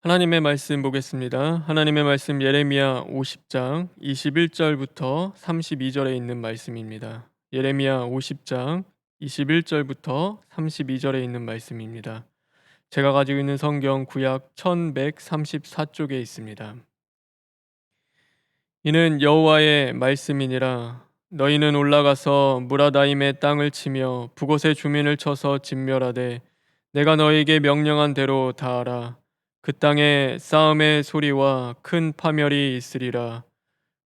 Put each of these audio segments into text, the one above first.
하나님의 말씀 보겠습니다. 하나님의 말씀 예레미야 50장 21절부터 32절에 있는 말씀입니다. 예레미야 50장 21절부터 32절에 있는 말씀입니다. 제가 가지고 있는 성경 구약 1134쪽에 있습니다. 이는 여호와의 말씀이니라. 너희는 올라가서 무라다임의 땅을 치며 북곳의 주민을 쳐서 진멸하되 내가 너희에게 명령한 대로 다하라. 그 땅에 싸움의 소리와 큰 파멸이 있으리라.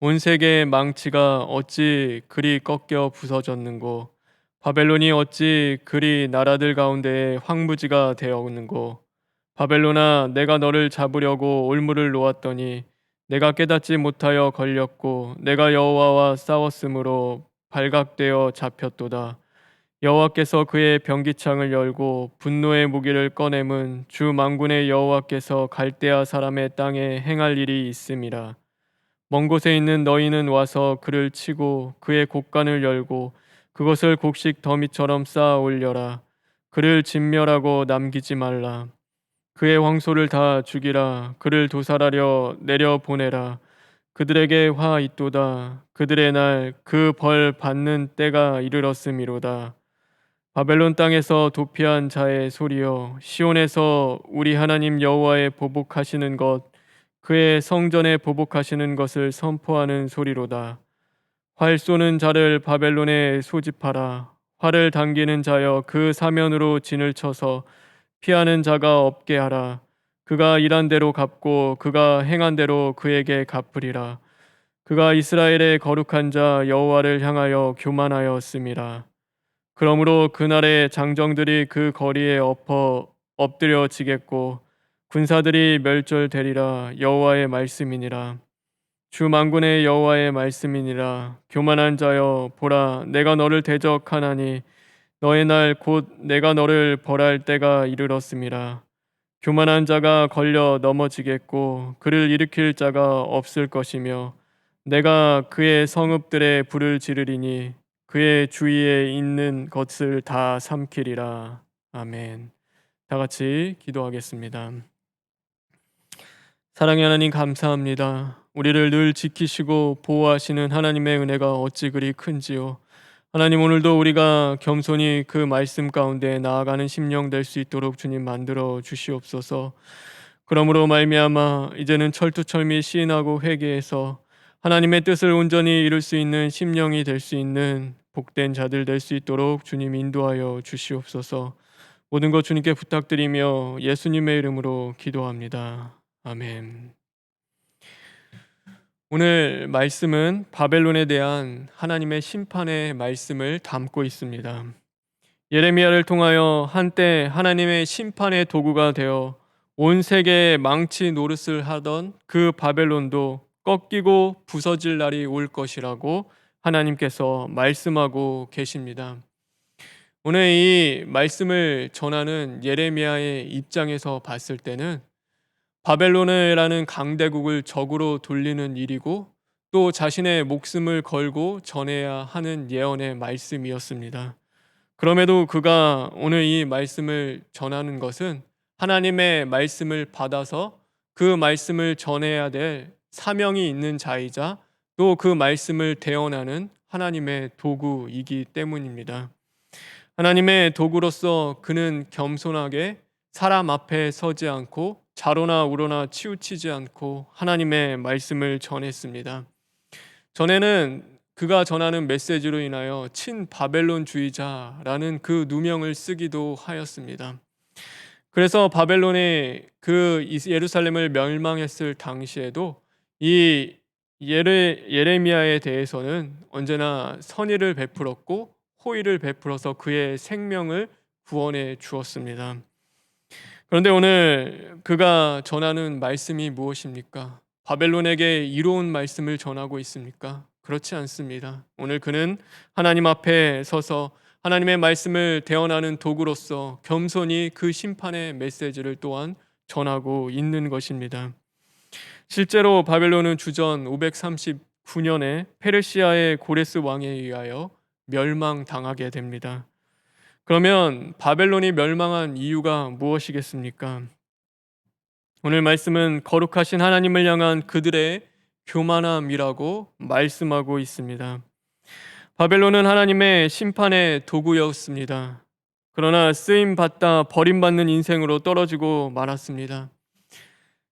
온 세계의 망치가 어찌 그리 꺾여 부서졌는고, 바벨론이 어찌 그리 나라들 가운데에 황무지가 되었는고. 바벨론아, 내가 너를 잡으려고 올무를 놓았더니 내가 깨닫지 못하여 걸렸고 내가 여호와와 싸웠으므로 발각되어 잡혔도다. 여호와께서 그의 병기창을 열고 분노의 무기를 꺼냄은 주 만군의 여호와께서 갈대아 사람의 땅에 행할 일이 있음이라. 먼 곳에 있는 너희는 와서 그를 치고 그의 곡간을 열고 그것을 곡식 더미처럼 쌓아 올려라. 그를 진멸하고 남기지 말라. 그의 황소를 다 죽이라. 그를 도살하려 내려 보내라. 그들에게 화 있도다. 그들의 날 그 벌 받는 때가 이르렀음이로다. 바벨론 땅에서 도피한 자의 소리여, 시온에서 우리 하나님 여호와의 보복하시는 것, 그의 성전에 보복하시는 것을 선포하는 소리로다. 활 쏘는 자를 바벨론에 소집하라. 활을 당기는 자여, 그 사면으로 진을 쳐서 피하는 자가 없게 하라. 그가 일한 대로 갚고 그가 행한 대로 그에게 갚으리라. 그가 이스라엘의 거룩한 자 여호와를 향하여 교만하였음이라. 그러므로 그날에 장정들이 그 거리에 엎드려지겠고 군사들이 멸절되리라. 여호와의 말씀이니라. 주 만군의 여호와의 말씀이니라. 교만한 자여, 보라, 내가 너를 대적하나니 너의 날 곧 내가 너를 벌할 때가 이르렀음이라. 교만한 자가 걸려 넘어지겠고 그를 일으킬 자가 없을 것이며 내가 그의 성읍들에 불을 지르리니 그의 주위에 있는 것을 다 삼키리라. 아멘. 다 같이 기도하겠습니다. 사랑의 하나님, 감사합니다. 우리를 늘 지키시고 보호하시는 하나님의 은혜가 어찌 그리 큰지요. 하나님, 오늘도 우리가 겸손히 그 말씀 가운데 나아가는 심령 될 수 있도록 주님 만들어 주시옵소서. 그러므로 말미암아 이제는 철두철미 시인하고 회개해서 하나님의 뜻을 온전히 이룰 수 있는 심령이 될 수 있는 복된 자들 될 수 있도록 주님 인도하여 주시옵소서. 모든 것 주님께 부탁드리며 예수님의 이름으로 기도합니다. 아멘. 오늘 말씀은 바벨론에 대한 하나님의 심판의 말씀을 담고 있습니다. 예레미야를 통하여 한때 하나님의 심판의 도구가 되어 온 세계에 망치 노릇을 하던 그 바벨론도 꺾이고 부서질 날이 올 것이라고 하나님께서 말씀하고 계십니다. 오늘 이 말씀을 전하는 예레미야의 입장에서 봤을 때는 바벨론이라는 강대국을 적으로 돌리는 일이고 또 자신의 목숨을 걸고 전해야 하는 예언의 말씀이었습니다. 그럼에도 그가 오늘 이 말씀을 전하는 것은 하나님의 말씀을 받아서 그 말씀을 전해야 될 사명이 있는 자이자 또 그 말씀을 대언하는 하나님의 도구이기 때문입니다. 하나님의 도구로서 그는 겸손하게 사람 앞에 서지 않고 좌로나 우로나 치우치지 않고 하나님의 말씀을 전했습니다. 전에는 그가 전하는 메시지로 인하여 친바벨론주의자라는 그 누명을 쓰기도 하였습니다. 그래서 바벨론이 그 예루살렘을 멸망했을 당시에도 이 예레미야에 대해서는 언제나 선의를 베풀었고 호의를 베풀어서 그의 생명을 구원해 주었습니다. 그런데 오늘 그가 전하는 말씀이 무엇입니까? 바벨론에게 이로운 말씀을 전하고 있습니까? 그렇지 않습니다. 오늘 그는 하나님 앞에 서서 하나님의 말씀을 대언하는 도구로서 겸손히 그 심판의 메시지를 또한 전하고 있는 것입니다. 실제로 바벨론은 주전 539년에 페르시아의 고레스 왕에 의하여 멸망당하게 됩니다. 그러면 바벨론이 멸망한 이유가 무엇이겠습니까? 오늘 말씀은 거룩하신 하나님을 향한 그들의 교만함이라고 말씀하고 있습니다. 바벨론은 하나님의 심판의 도구였습니다. 그러나 쓰임 받다 버림받는 인생으로 떨어지고 말았습니다.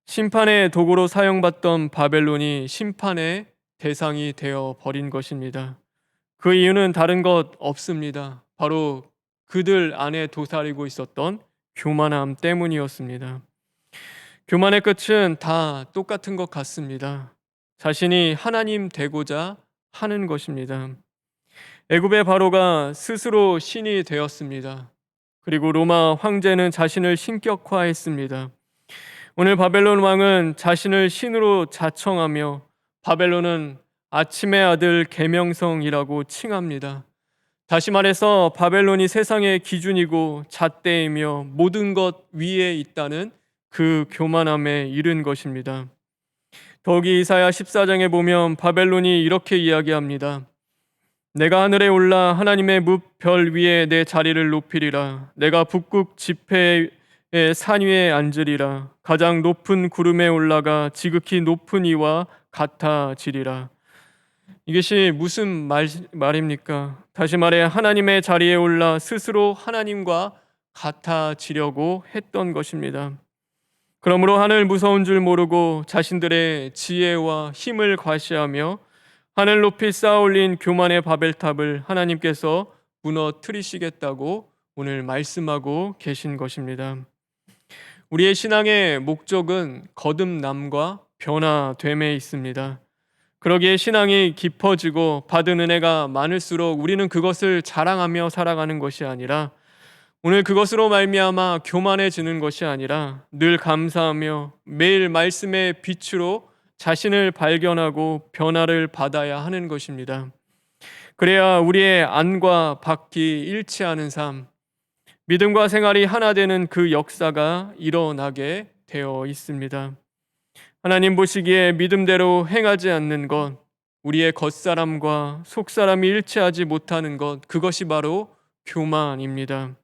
심판의 도구로 사용받던 바벨론이 심판의 대상이 되어 버린 것입니다. 그 이유는 다른 것 없습니다. 바로 그들 안에 도사리고 있었던 교만함 때문이었습니다. 교만의 끝은 다 똑같은 것 같습니다. 자신이 하나님 되고자 하는 것입니다. 애굽의 바로가 스스로 신이 되었습니다. 그리고 로마 황제는 자신을 신격화했습니다. 오늘 바벨론 왕은 자신을 신으로 자청하며 바벨론은 아침의 아들 계명성이라고 칭합니다. 다시 말해서 바벨론이 세상의 기준이고 잣대이며 모든 것 위에 있다는 그 교만함에 이른 것입니다. 더욱이 이사야 14장에 보면 바벨론이 이렇게 이야기합니다. 내가 하늘에 올라 하나님의 뭇별 위에 내 자리를 높이리라. 내가 북극 지폐의 산 위에 앉으리라. 가장 높은 구름에 올라가 지극히 높은 이와 같아지리라. 이것이 무슨 말입니까? 다시 말해 하나님의 자리에 올라 스스로 하나님과 같아지려고 했던 것입니다. 그러므로 하늘 무서운 줄 모르고 자신들의 지혜와 힘을 과시하며 하늘 높이 쌓아올린 교만의 바벨탑을 하나님께서 무너뜨리시겠다고 오늘 말씀하고 계신 것입니다. 우리의 신앙의 목적은 거듭남과 변화됨에 있습니다. 그러기에 신앙이 깊어지고 받은 은혜가 많을수록 우리는 그것을 자랑하며 살아가는 것이 아니라 오늘 그것으로 말미암아 교만해지는 것이 아니라 늘 감사하며 매일 말씀의 빛으로 자신을 발견하고 변화를 받아야 하는 것입니다. 그래야 우리의 안과 밖이 일치하는 삶, 믿음과 생활이 하나 되는 그 역사가 일어나게 되어 있습니다. 하나님 보시기에 믿음대로 행하지 않는 것, 우리의 겉사람과 속사람이 일치하지 못하는 것, 그것이 바로 교만입니다.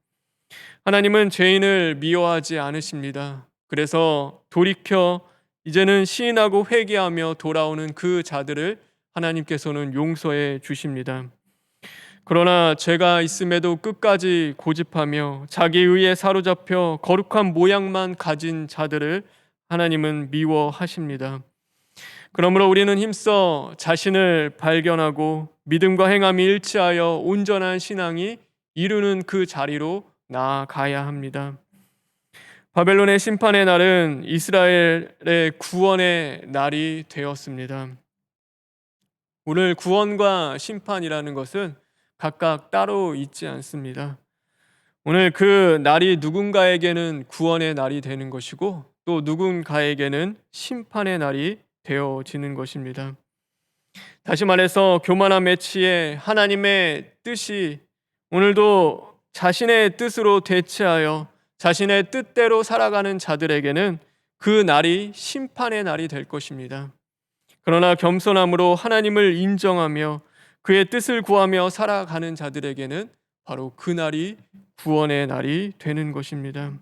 하나님은 죄인을 미워하지 않으십니다. 그래서 돌이켜 이제는 시인하고 회개하며 돌아오는 그 자들을 하나님께서는 용서해 주십니다. 그러나 죄가 있음에도 끝까지 고집하며 자기 의에 사로잡혀 거룩한 모양만 가진 자들을 하나님은 미워하십니다. 그러므로 우리는 힘써 자신을 발견하고 믿음과 행함이 일치하여 온전한 신앙이 이루는 그 자리로 나아가야 합니다. 바벨론의 심판의 날은 이스라엘의 구원의 날이 되었습니다. 오늘 구원과 심판이라는 것은 각각 따로 있지 않습니다. 오늘 그 날이 누군가에게는 구원의 날이 되는 것이고 또 누군가에게는 심판의 날이 되어지는 것입니다. 다시 말해서 교만함에 취해 하나님의 뜻이 오늘도 자신의 뜻으로 대체하여 자신의 뜻대로 살아가는 자들에게는 그 날이 심판의 날이 될 것입니다. 그러나 겸손함으로 하나님을 인정하며 그의 뜻을 구하며 살아가는 자들에게는 바로 그 날이 구원의 날이 되는 것입니다.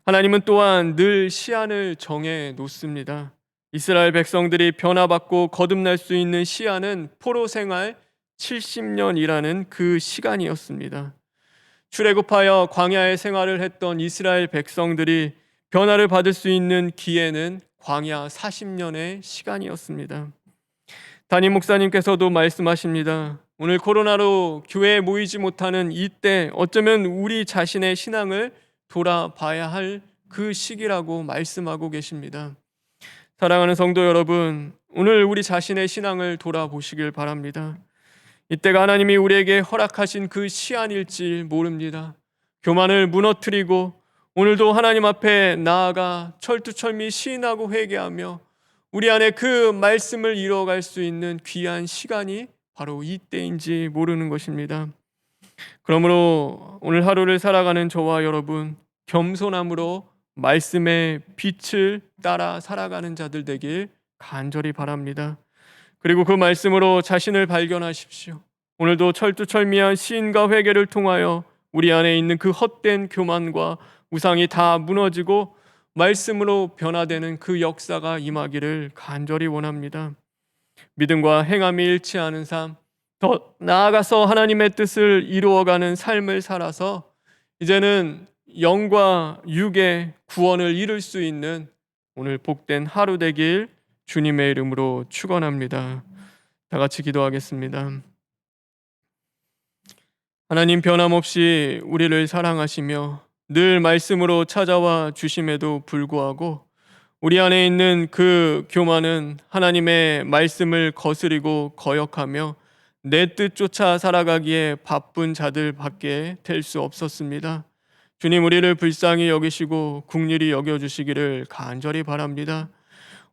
하나님은 또한 늘 시한을 정해 놓습니다. 이스라엘 백성들이 변화받고 거듭날 수 있는 시한은 포로 생활 70년이라는 그 시간이었습니다. 출애굽하여 광야의 생활을 했던 이스라엘 백성들이 변화를 받을 수 있는 기회는 광야 40년의 시간이었습니다. 담임 목사님께서도 말씀하십니다. 오늘 코로나로 교회에 모이지 못하는 이때 어쩌면 우리 자신의 신앙을 돌아봐야 할 그 시기라고 말씀하고 계십니다. 사랑하는 성도 여러분, 오늘 우리 자신의 신앙을 돌아보시길 바랍니다. 이때가 하나님이 우리에게 허락하신 그 시한일지 모릅니다. 교만을 무너뜨리고 오늘도 하나님 앞에 나아가 철두철미 시인하고 회개하며 우리 안에 그 말씀을 이뤄갈 수 있는 귀한 시간이 바로 이때인지 모르는 것입니다. 그러므로 오늘 하루를 살아가는 저와 여러분, 겸손함으로 말씀의 빛을 따라 살아가는 자들 되길 간절히 바랍니다. 그리고 그 말씀으로 자신을 발견하십시오. 오늘도 철두철미한 시인과 회개를 통하여 우리 안에 있는 그 헛된 교만과 우상이 다 무너지고 말씀으로 변화되는 그 역사가 임하기를 간절히 원합니다. 믿음과 행함이 일치하는 삶, 더 나아가서 하나님의 뜻을 이루어가는 삶을 살아서 이제는 영과 육의 구원을 이룰 수 있는 오늘 복된 하루 되길 주님의 이름으로 축원합니다. 다 같이 기도하겠습니다. 하나님, 변함없이 우리를 사랑하시며 늘 말씀으로 찾아와 주심에도 불구하고 우리 안에 있는 그 교만은 하나님의 말씀을 거스리고 거역하며 내 뜻 쫓아 살아가기에 바쁜 자들밖에 될 수 없었습니다. 주님, 우리를 불쌍히 여기시고 긍휼히 여겨주시기를 간절히 바랍니다.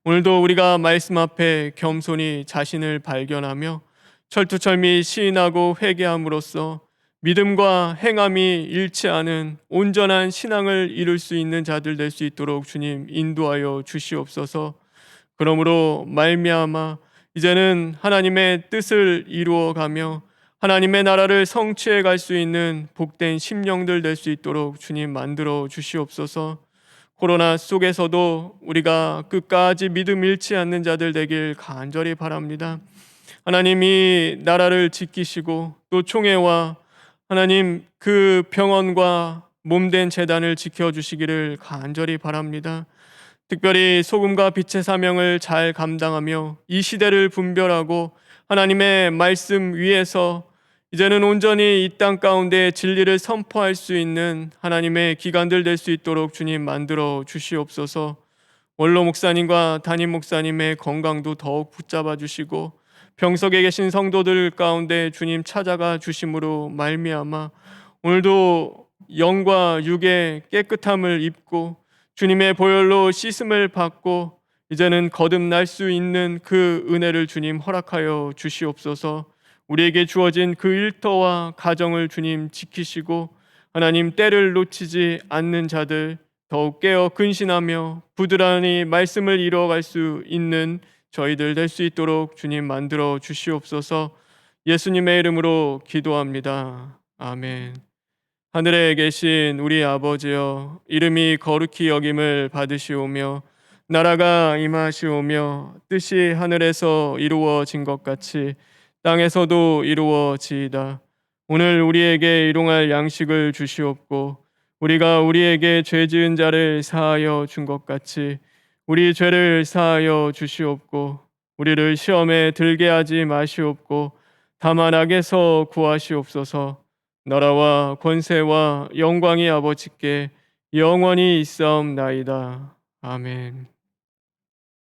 오늘도 우리가 말씀 앞에 겸손히 자신을 발견하며 철두철미 시인하고 회개함으로써 믿음과 행함이 일치하는 온전한 신앙을 이룰 수 있는 자들 될 수 있도록 주님 인도하여 주시옵소서. 그러므로 말미암아 이제는 하나님의 뜻을 이루어가며 하나님의 나라를 성취해 갈 수 있는 복된 심령들 될 수 있도록 주님 만들어 주시옵소서. 코로나 속에서도 우리가 끝까지 믿음 잃지 않는 자들 되길 간절히 바랍니다. 하나님이 나라를 지키시고 또 총회와 하나님 그 병원과 몸된 재단을 지켜주시기를 간절히 바랍니다. 특별히 소금과 빛의 사명을 잘 감당하며 이 시대를 분별하고 하나님의 말씀 위에서 이제는 온전히 이 땅 가운데 진리를 선포할 수 있는 하나님의 기관들 될 수 있도록 주님 만들어 주시옵소서. 원로 목사님과 담임 목사님의 건강도 더욱 붙잡아 주시고 병석에 계신 성도들 가운데 주님 찾아가 주심으로 말미암아 오늘도 영과 육의 깨끗함을 입고 주님의 보혈로 씻음을 받고 이제는 거듭날 수 있는 그 은혜를 주님 허락하여 주시옵소서. 우리에게 주어진 그 일터와 가정을 주님 지키시고 하나님 때를 놓치지 않는 자들 더욱 깨어 근신하며 부드러니 말씀을 이루어갈 수 있는 저희들 될 수 있도록 주님 만들어 주시옵소서. 예수님의 이름으로 기도합니다. 아멘. 하늘에 계신 우리 아버지여, 이름이 거룩히 여김을 받으시오며 나라가 임하시오며 뜻이 하늘에서 이루어진 것 같이 땅에서도 이루어지이다. 오늘 우리에게 일용할 양식을 주시옵고 우리가 우리에게 죄 지은 자를 사하여 준 것 같이 우리 죄를 사하여 주시옵고 우리를 시험에 들게 하지 마시옵고 다만 악에서 구하시옵소서. 나라와 권세와 영광이 아버지께 영원히 있사옵나이다. 아멘.